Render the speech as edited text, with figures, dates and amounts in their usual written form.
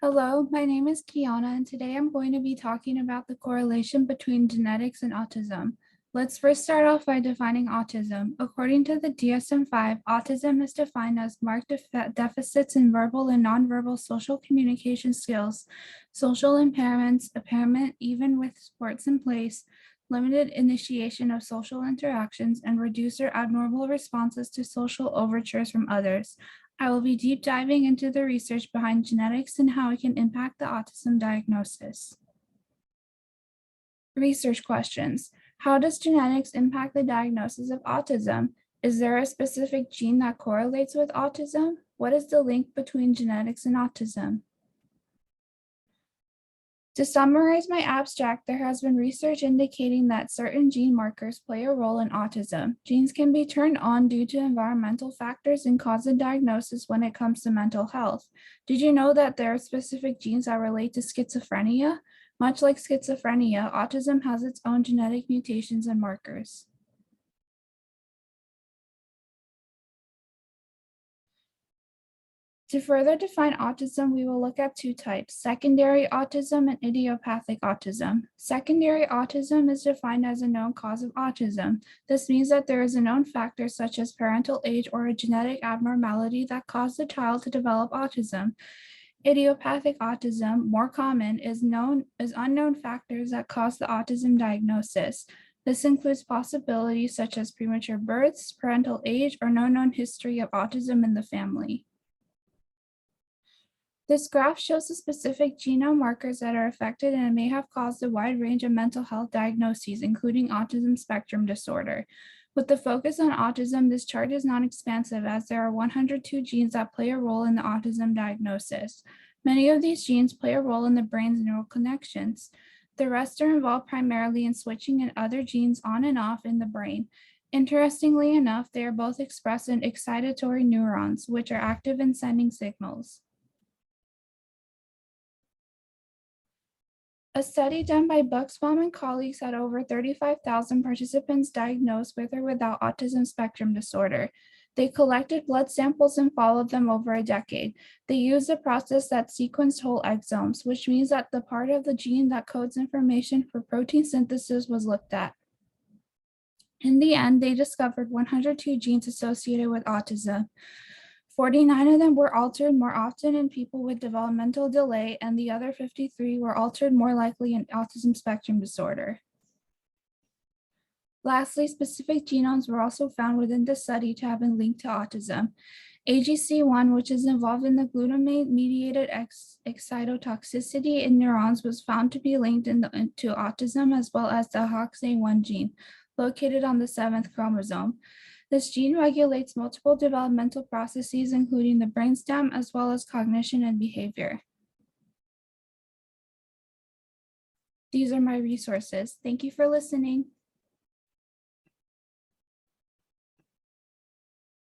Hello, my name is Kiyana, and today I'm going to be talking about the correlation between genetics and autism. Let's first start off by defining autism. According to the DSM-5, autism is defined as marked deficits in verbal and nonverbal social communication skills, social impairments, impairment even with supports in place, limited initiation of social interactions, and reduced or abnormal responses to social overtures from others. I will be deep diving into the research behind genetics and how it can impact the autism diagnosis. Research questions. How does genetics impact the diagnosis of autism? Is there a specific gene that correlates with autism? What is the link between genetics and autism? To summarize my abstract, there has been research indicating that certain gene markers play a role in autism. Genes can be turned on due to environmental factors and cause a diagnosis when it comes to mental health. Did you know that there are specific genes that relate to schizophrenia? Much like schizophrenia, autism has its own genetic mutations and markers. To further define autism, we will look at two types, secondary autism and idiopathic autism. Secondary autism is defined as a known cause of autism. This means that there is a known factor such as parental age or a genetic abnormality that caused the child to develop autism. Idiopathic autism, more common, is unknown factors that cause the autism diagnosis. This includes possibilities such as premature births, parental age, or no known history of autism in the family. This graph shows the specific genome markers that are affected and may have caused a wide range of mental health diagnoses, including autism spectrum disorder. With the focus on autism, this chart is non-expansive as there are 102 genes that play a role in the autism diagnosis. Many of these genes play a role in the brain's neural connections. The rest are involved primarily in switching and other genes on and off in the brain. Interestingly enough, they are both expressed in excitatory neurons, which are active in sending signals. A study done by Buxbaum and colleagues had over 35,000 participants diagnosed with or without autism spectrum disorder. They collected blood samples and followed them over a decade. They used a process that sequenced whole exomes, which means that the part of the gene that codes information for protein synthesis was looked at. In the end, they discovered 102 genes associated with autism. 49 of them were altered more often in people with developmental delay, and the other 53 were altered more likely in autism spectrum disorder. Lastly, specific genomes were also found within the study to have been linked to autism. AGC1, which is involved in the glutamate-mediated excitotoxicity in neurons, was found to be linked to autism, as well as the HOXA1 gene, located on the 7th chromosome. This gene regulates multiple developmental processes, including the brainstem, as well as cognition and behavior. These are my resources. Thank you for listening.